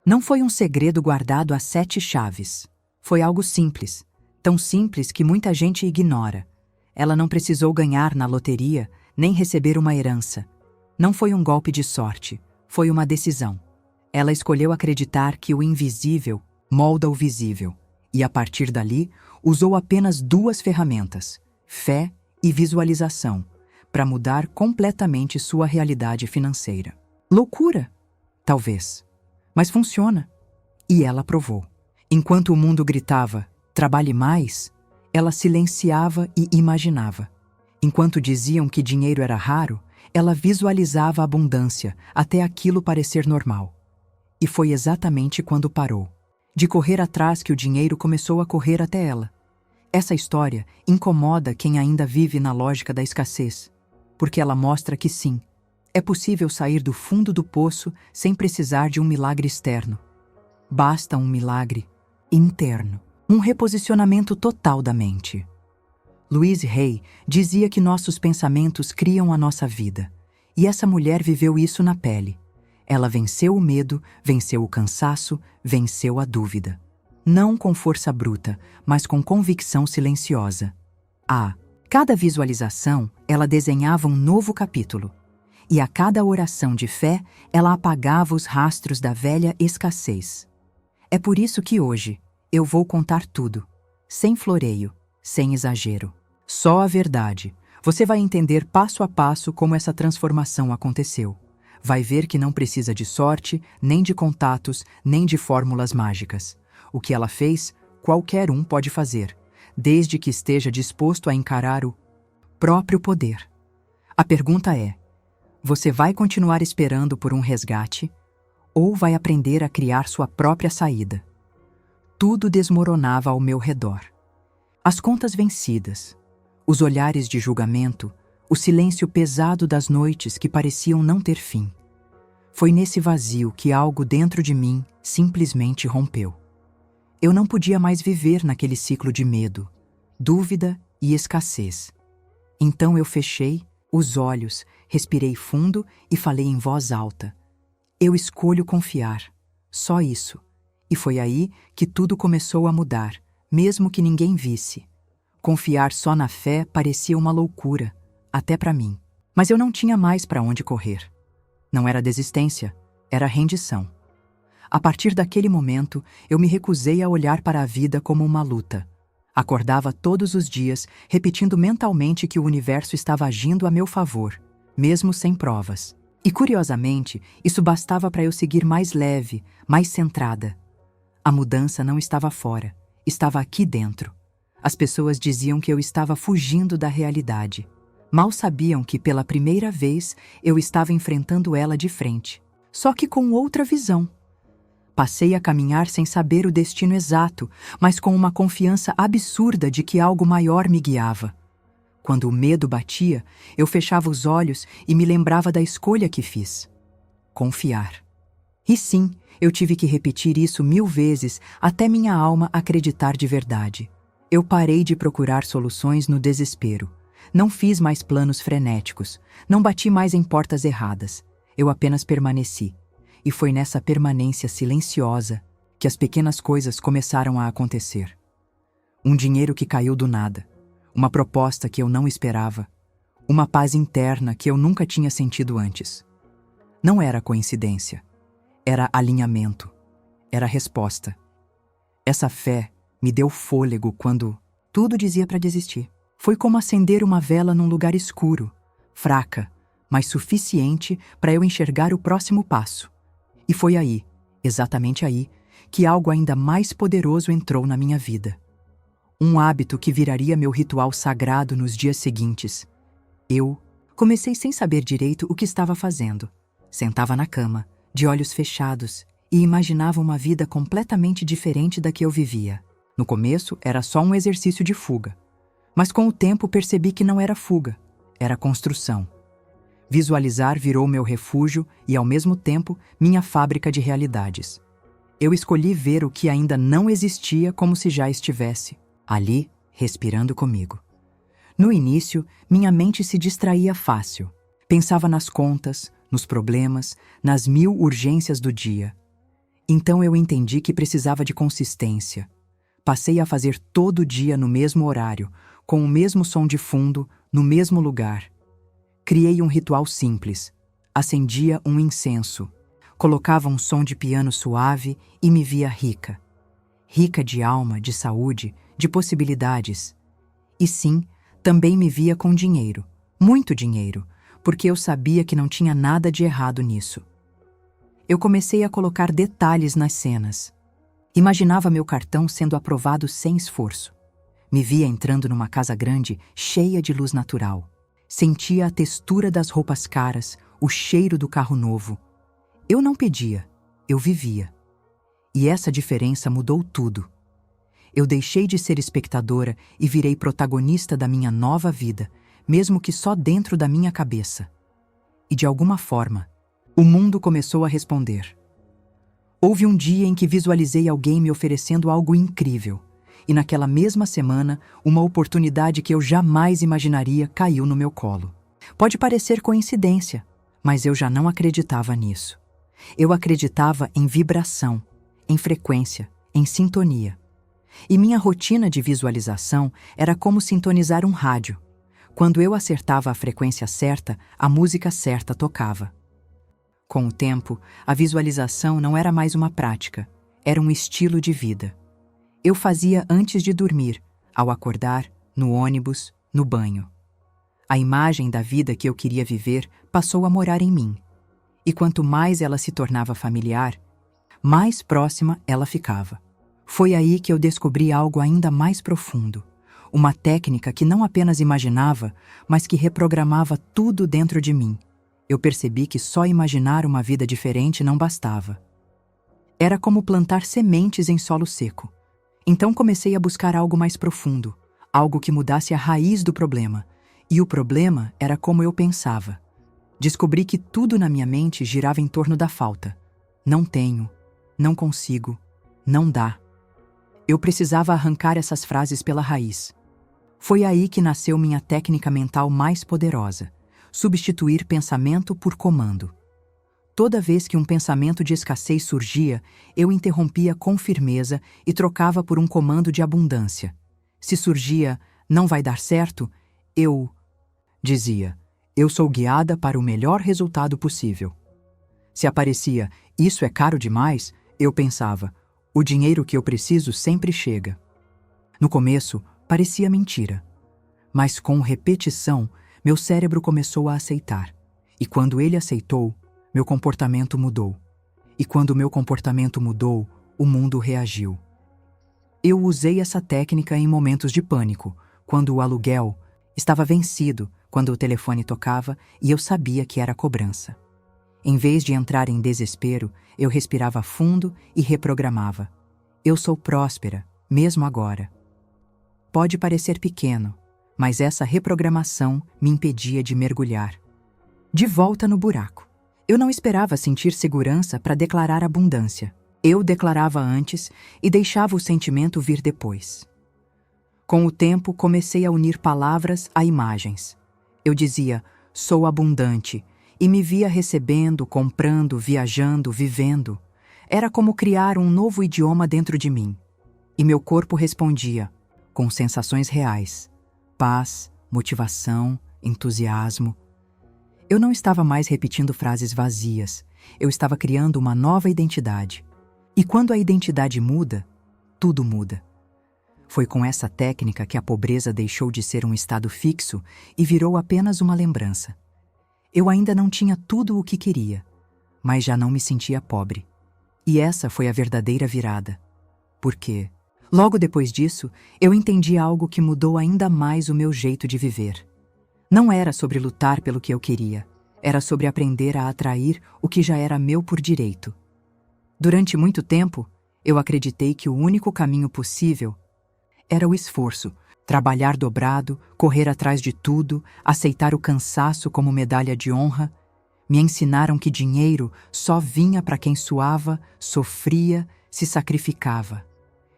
Não foi um segredo guardado a 7 chaves. Foi algo simples, tão simples que muita gente ignora. Ela não precisou ganhar na loteria, nem receber uma herança. Não foi um golpe de sorte, foi uma decisão. Ela escolheu acreditar que o invisível molda o visível, e a partir dali, usou apenas 2 ferramentas, fé e visualização, para mudar completamente sua realidade financeira. Loucura? Talvez. Mas funciona. E ela provou. Enquanto o mundo gritava, trabalhe mais, ela silenciava e imaginava. Enquanto diziam que dinheiro era raro, ela visualizava a abundância, até aquilo parecer normal. E foi exatamente quando parou de correr atrás que o dinheiro começou a correr até ela. Essa história incomoda quem ainda vive na lógica da escassez, porque ela mostra que sim, é possível sair do fundo do poço sem precisar de um milagre externo. Basta um milagre interno, um reposicionamento total da mente. Louise Hay dizia que nossos pensamentos criam a nossa vida, e essa mulher viveu isso na pele. Ela venceu o medo, venceu o cansaço, venceu a dúvida. Não com força bruta, mas com convicção silenciosa. Cada visualização, ela desenhava um novo capítulo. E a cada oração de fé, ela apagava os rastros da velha escassez. É por isso que hoje, eu vou contar tudo, sem floreio, sem exagero. Só a verdade. Você vai entender passo a passo como essa transformação aconteceu. Vai ver que não precisa de sorte, nem de contatos, nem de fórmulas mágicas. O que ela fez, qualquer um pode fazer, desde que esteja disposto a encarar o próprio poder. A pergunta é: você vai continuar esperando por um resgate ou vai aprender a criar sua própria saída? Tudo desmoronava ao meu redor. As contas vencidas, os olhares de julgamento, o silêncio pesado das noites que pareciam não ter fim. Foi nesse vazio que algo dentro de mim simplesmente rompeu. Eu não podia mais viver naquele ciclo de medo, dúvida e escassez. Então eu fechei os olhos, respirei fundo e falei em voz alta: eu escolho confiar, só isso. E foi aí que tudo começou a mudar, mesmo que ninguém visse. Confiar só na fé parecia uma loucura, até para mim. Mas eu não tinha mais para onde correr. Não era desistência, era rendição. A partir daquele momento, eu me recusei a olhar para a vida como uma luta. Acordava todos os dias, repetindo mentalmente que o universo estava agindo a meu favor, mesmo sem provas. E, curiosamente, isso bastava para eu seguir mais leve, mais centrada. A mudança não estava fora, estava aqui dentro. As pessoas diziam que eu estava fugindo da realidade. Mal sabiam que, pela primeira vez, eu estava enfrentando ela de frente, só que com outra visão. Passei a caminhar sem saber o destino exato, mas com uma confiança absurda de que algo maior me guiava. Quando o medo batia, eu fechava os olhos e me lembrava da escolha que fiz: confiar. E sim, eu tive que repetir isso 1000 vezes até minha alma acreditar de verdade. Eu parei de procurar soluções no desespero. Não fiz mais planos frenéticos, não bati mais em portas erradas. Eu apenas permaneci. E foi nessa permanência silenciosa que as pequenas coisas começaram a acontecer. Um dinheiro que caiu do nada, uma proposta que eu não esperava, uma paz interna que eu nunca tinha sentido antes. Não era coincidência, era alinhamento, era resposta. Essa fé me deu fôlego quando tudo dizia para desistir. Foi como acender uma vela num lugar escuro, fraca, mas suficiente para eu enxergar o próximo passo. E foi aí, exatamente aí, que algo ainda mais poderoso entrou na minha vida. Um hábito que viraria meu ritual sagrado nos dias seguintes. Eu comecei sem saber direito o que estava fazendo. Sentava na cama, de olhos fechados, e imaginava uma vida completamente diferente da que eu vivia. No começo, era só um exercício de fuga. Mas com o tempo percebi que não era fuga, era construção. Visualizar virou meu refúgio e, ao mesmo tempo, minha fábrica de realidades. Eu escolhi ver o que ainda não existia como se já estivesse, ali, respirando comigo. No início, minha mente se distraía fácil. Pensava nas contas, nos problemas, nas 1000 urgências do dia. Então eu entendi que precisava de consistência. Passei a fazer todo dia no mesmo horário, com o mesmo som de fundo, no mesmo lugar. Criei um ritual simples. Acendia um incenso. Colocava um som de piano suave e me via rica. Rica de alma, de saúde, de possibilidades. E sim, também me via com dinheiro. Muito dinheiro, porque eu sabia que não tinha nada de errado nisso. Eu comecei a colocar detalhes nas cenas. Imaginava meu cartão sendo aprovado sem esforço. Me via entrando numa casa grande, cheia de luz natural. Sentia a textura das roupas caras, o cheiro do carro novo. Eu não pedia, eu vivia. E essa diferença mudou tudo. Eu deixei de ser espectadora e virei protagonista da minha nova vida, mesmo que só dentro da minha cabeça. E de alguma forma, o mundo começou a responder. Houve um dia em que visualizei alguém me oferecendo algo incrível, e naquela mesma semana, uma oportunidade que eu jamais imaginaria caiu no meu colo. Pode parecer coincidência, mas eu já não acreditava nisso. Eu acreditava em vibração, em frequência, em sintonia. E minha rotina de visualização era como sintonizar um rádio. Quando eu acertava a frequência certa, a música certa tocava. Com o tempo, a visualização não era mais uma prática, era um estilo de vida. Eu fazia antes de dormir, ao acordar, no ônibus, no banho. A imagem da vida que eu queria viver passou a morar em mim. E quanto mais ela se tornava familiar, mais próxima ela ficava. Foi aí que eu descobri algo ainda mais profundo. Uma técnica que não apenas imaginava, mas que reprogramava tudo dentro de mim. Eu percebi que só imaginar uma vida diferente não bastava. Era como plantar sementes em solo seco. Então comecei a buscar algo mais profundo, algo que mudasse a raiz do problema. E o problema era como eu pensava. Descobri que tudo na minha mente girava em torno da falta. Não tenho, não consigo, não dá. Eu precisava arrancar essas frases pela raiz. Foi aí que nasceu minha técnica mental mais poderosa: substituir pensamento por comando. Toda vez que um pensamento de escassez surgia, eu interrompia com firmeza e trocava por um comando de abundância. Se surgia, não vai dar certo, eu dizia, eu sou guiada para o melhor resultado possível. Se aparecia, isso é caro demais, eu pensava, o dinheiro que eu preciso sempre chega. No começo, parecia mentira. Mas com repetição, meu cérebro começou a aceitar. E quando ele aceitou, meu comportamento mudou. E quando meu comportamento mudou, o mundo reagiu. Eu usei essa técnica em momentos de pânico, quando o aluguel estava vencido, quando o telefone tocava e eu sabia que era cobrança. Em vez de entrar em desespero, eu respirava fundo e reprogramava. Eu sou próspera, mesmo agora. Pode parecer pequeno, mas essa reprogramação me impedia de mergulhar. De volta no buraco. Eu não esperava sentir segurança para declarar abundância. Eu declarava antes e deixava o sentimento vir depois. Com o tempo, comecei a unir palavras a imagens. Eu dizia, sou abundante, e me via recebendo, comprando, viajando, vivendo. Era como criar um novo idioma dentro de mim. E meu corpo respondia, com sensações reais. Paz, motivação, entusiasmo. Eu não estava mais repetindo frases vazias. Eu estava criando uma nova identidade. E quando a identidade muda, tudo muda. Foi com essa técnica que a pobreza deixou de ser um estado fixo e virou apenas uma lembrança. Eu ainda não tinha tudo o que queria, mas já não me sentia pobre. E essa foi a verdadeira virada. Por quê? Logo depois disso, eu entendi algo que mudou ainda mais o meu jeito de viver. Não era sobre lutar pelo que eu queria, era sobre aprender a atrair o que já era meu por direito. Durante muito tempo, eu acreditei que o único caminho possível era o esforço, trabalhar dobrado, correr atrás de tudo, aceitar o cansaço como medalha de honra. Me ensinaram que dinheiro só vinha para quem suava, sofria, se sacrificava.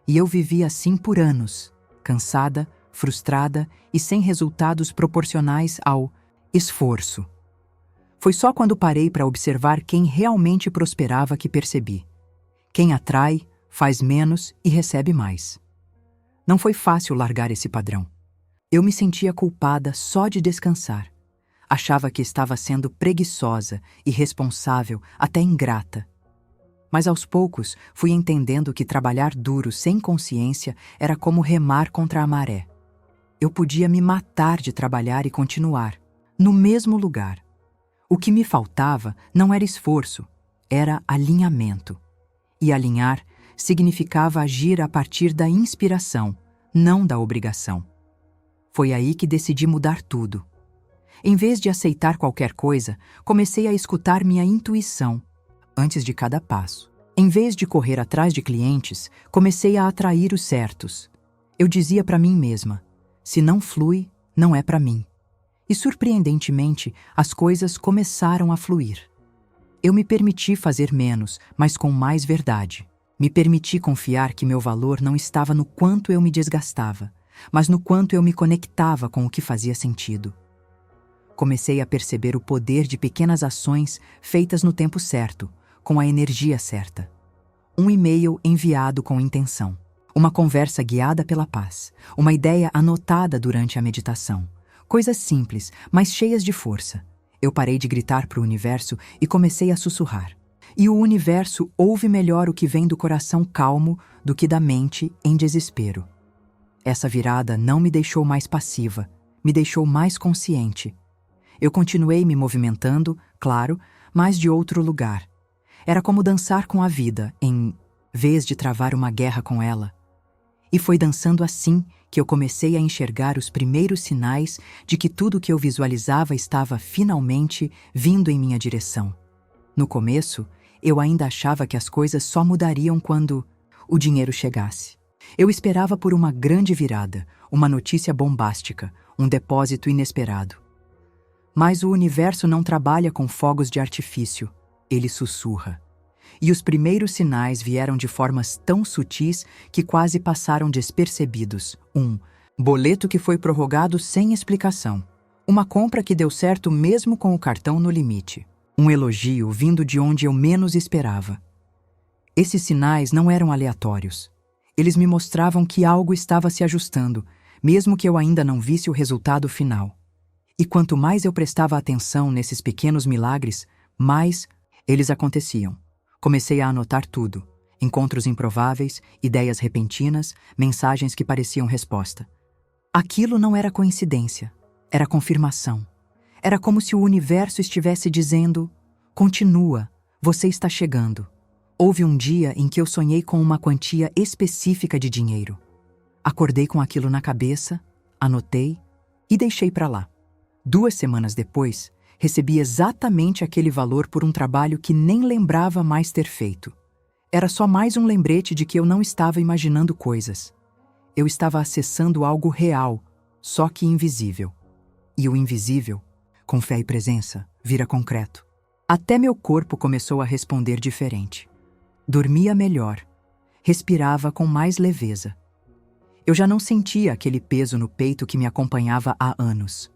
E eu vivia assim por anos, cansada, frustrada e sem resultados proporcionais ao esforço. Foi só quando parei para observar quem realmente prosperava que percebi. Quem atrai, faz menos e recebe mais. Não foi fácil largar esse padrão. Eu me sentia culpada só de descansar. Achava que estava sendo preguiçosa, irresponsável, até ingrata. Mas aos poucos fui entendendo que trabalhar duro sem consciência era como remar contra a maré. Eu podia me matar de trabalhar e continuar, no mesmo lugar. O que me faltava não era esforço, era alinhamento. E alinhar significava agir a partir da inspiração, não da obrigação. Foi aí que decidi mudar tudo. Em vez de aceitar qualquer coisa, comecei a escutar minha intuição antes de cada passo. Em vez de correr atrás de clientes, comecei a atrair os certos. Eu dizia para mim mesma: se não flui, não é para mim. E surpreendentemente, as coisas começaram a fluir. Eu me permiti fazer menos, mas com mais verdade. Me permiti confiar que meu valor não estava no quanto eu me desgastava, mas no quanto eu me conectava com o que fazia sentido. Comecei a perceber o poder de pequenas ações feitas no tempo certo, com a energia certa. Um e-mail enviado com intenção. Uma conversa guiada pela paz. Uma ideia anotada durante a meditação. Coisas simples, mas cheias de força. Eu parei de gritar para o universo e comecei a sussurrar. E o universo ouve melhor o que vem do coração calmo do que da mente em desespero. Essa virada não me deixou mais passiva, me deixou mais consciente. Eu continuei me movimentando, claro, mas de outro lugar. Era como dançar com a vida, em vez de travar uma guerra com ela. E foi dançando assim que eu comecei a enxergar os primeiros sinais de que tudo que eu visualizava estava finalmente vindo em minha direção. No começo, eu ainda achava que as coisas só mudariam quando o dinheiro chegasse. Eu esperava por uma grande virada, uma notícia bombástica, um depósito inesperado. Mas o universo não trabalha com fogos de artifício, ele sussurra. E os primeiros sinais vieram de formas tão sutis que quase passaram despercebidos. Um boleto que foi prorrogado sem explicação. Uma compra que deu certo mesmo com o cartão no limite. Um elogio vindo de onde eu menos esperava. Esses sinais não eram aleatórios. Eles me mostravam que algo estava se ajustando, mesmo que eu ainda não visse o resultado final. E quanto mais eu prestava atenção nesses pequenos milagres, mais eles aconteciam. Comecei a anotar tudo. Encontros improváveis, ideias repentinas, mensagens que pareciam resposta. Aquilo não era coincidência, era confirmação. Era como se o universo estivesse dizendo: continua, você está chegando. Houve um dia em que eu sonhei com uma quantia específica de dinheiro. Acordei com aquilo na cabeça, anotei e deixei para lá. 2 semanas depois, recebi exatamente aquele valor por um trabalho que nem lembrava mais ter feito. Era só mais um lembrete de que eu não estava imaginando coisas. Eu estava acessando algo real, só que invisível. E o invisível, com fé e presença, vira concreto. Até meu corpo começou a responder diferente. Dormia melhor. Respirava com mais leveza. Eu já não sentia aquele peso no peito que me acompanhava há anos.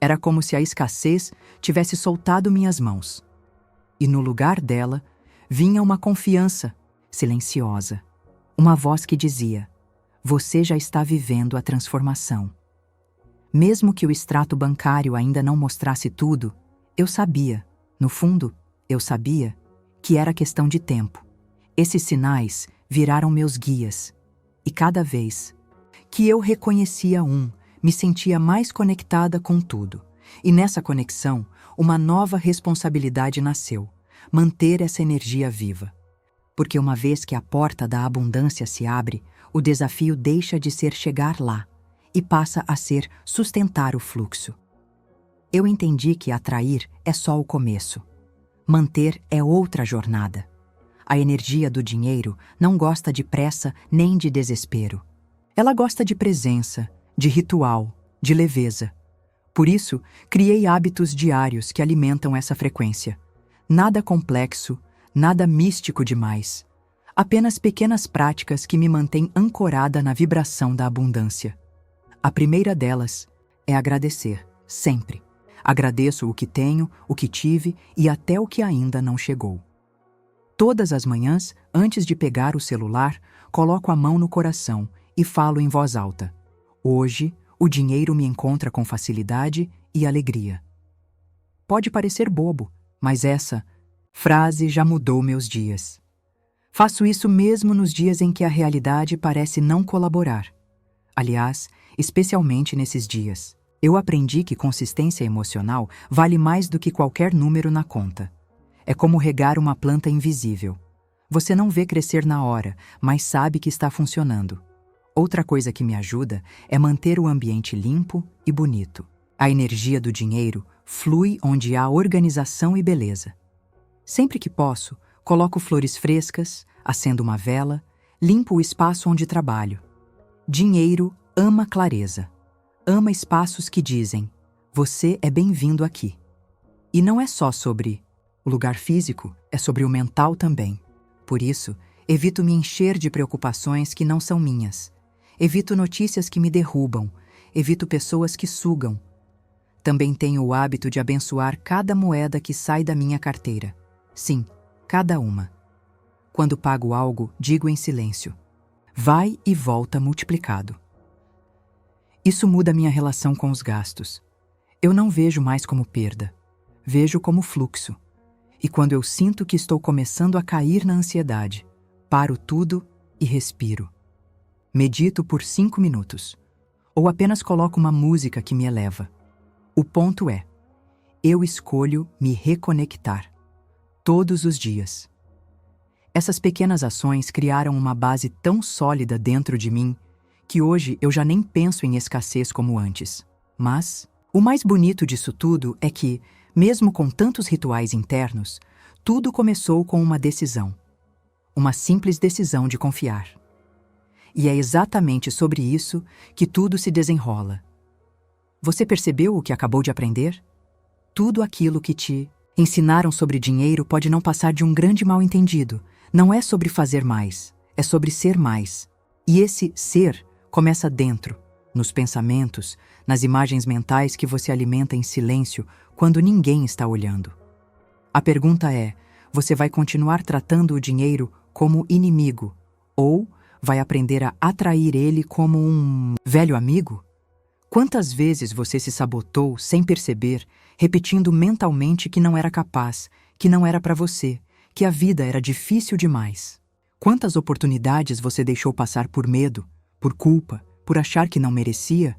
Era como se a escassez tivesse soltado minhas mãos. E no lugar dela, vinha uma confiança, silenciosa. Uma voz que dizia: você já está vivendo a transformação. Mesmo que o extrato bancário ainda não mostrasse tudo, eu sabia, no fundo, eu sabia, que era questão de tempo. Esses sinais viraram meus guias. E cada vez que eu reconhecia me sentia mais conectada com tudo. E nessa conexão, uma nova responsabilidade nasceu: manter essa energia viva. Porque uma vez que a porta da abundância se abre, o desafio deixa de ser chegar lá e passa a ser sustentar o fluxo. Eu entendi que atrair é só o começo. Manter é outra jornada. A energia do dinheiro não gosta de pressa nem de desespero. Ela gosta de presença, de ritual, de leveza. Por isso, criei hábitos diários que alimentam essa frequência. Nada complexo, nada místico demais. Apenas pequenas práticas que me mantêm ancorada na vibração da abundância. A primeira delas é agradecer, sempre. Agradeço o que tenho, o que tive e até o que ainda não chegou. Todas as manhãs, antes de pegar o celular, coloco a mão no coração e falo em voz alta: hoje, o dinheiro me encontra com facilidade e alegria. Pode parecer bobo, mas essa frase já mudou meus dias. Faço isso mesmo nos dias em que a realidade parece não colaborar. Aliás, especialmente nesses dias. Eu aprendi que consistência emocional vale mais do que qualquer número na conta. É como regar uma planta invisível. Você não vê crescer na hora, mas sabe que está funcionando. Outra coisa que me ajuda é manter o ambiente limpo e bonito. A energia do dinheiro flui onde há organização e beleza. Sempre que posso, coloco flores frescas, acendo uma vela, limpo o espaço onde trabalho. Dinheiro ama clareza. Ama espaços que dizem: você é bem-vindo aqui. E não é só sobre o lugar físico, é sobre o mental também. Por isso, evito me encher de preocupações que não são minhas. Evito notícias que me derrubam. Evito pessoas que sugam. Também tenho o hábito de abençoar cada moeda que sai da minha carteira. Sim, cada uma. Quando pago algo, digo em silêncio: vai e volta multiplicado. Isso muda minha relação com os gastos. Eu não vejo mais como perda. Vejo como fluxo. E quando eu sinto que estou começando a cair na ansiedade, paro tudo e respiro. Medito por 5 minutos. Ou apenas coloco uma música que me eleva. O ponto é: eu escolho me reconectar. Todos os dias. Essas pequenas ações criaram uma base tão sólida dentro de mim que hoje eu já nem penso em escassez como antes. Mas o mais bonito disso tudo é que, mesmo com tantos rituais internos, tudo começou com uma decisão. Uma simples decisão de confiar. E é exatamente sobre isso que tudo se desenrola. Você percebeu o que acabou de aprender? Tudo aquilo que te ensinaram sobre dinheiro pode não passar de um grande mal-entendido. Não é sobre fazer mais, é sobre ser mais. E esse ser começa dentro, nos pensamentos, nas imagens mentais que você alimenta em silêncio quando ninguém está olhando. A pergunta é: você vai continuar tratando o dinheiro como inimigo ou vai aprender a atrair ele como um velho amigo? Quantas vezes você se sabotou sem perceber, repetindo mentalmente que não era capaz, que não era para você, que a vida era difícil demais? Quantas oportunidades você deixou passar por medo, por culpa, por achar que não merecia?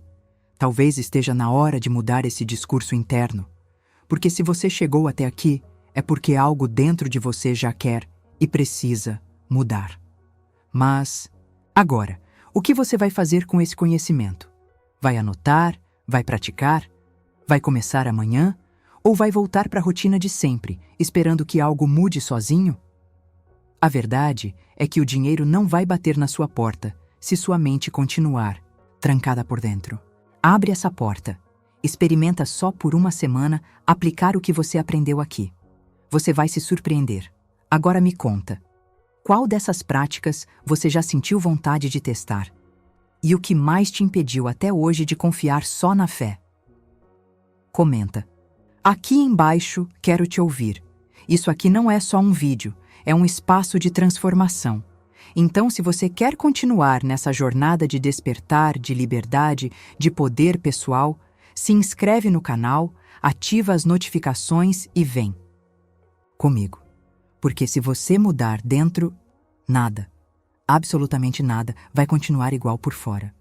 Talvez esteja na hora de mudar esse discurso interno. Porque se você chegou até aqui, é porque algo dentro de você já quer e precisa mudar. Mas, agora, o que você vai fazer com esse conhecimento? Vai anotar? Vai praticar? Vai começar amanhã? Ou vai voltar para a rotina de sempre, esperando que algo mude sozinho? A verdade é que o dinheiro não vai bater na sua porta se sua mente continuar trancada por dentro. Abre essa porta. Experimenta só por uma semana aplicar o que você aprendeu aqui. Você vai se surpreender. Agora me conta. Qual dessas práticas você já sentiu vontade de testar? E o que mais te impediu até hoje de confiar só na fé? Comenta. Aqui embaixo quero te ouvir. Isso aqui não é só um vídeo, é um espaço de transformação. Então, se você quer continuar nessa jornada de despertar, de liberdade, de poder pessoal, se inscreve no canal, ativa as notificações e vem comigo. Porque se você mudar dentro, nada, absolutamente nada, vai continuar igual por fora.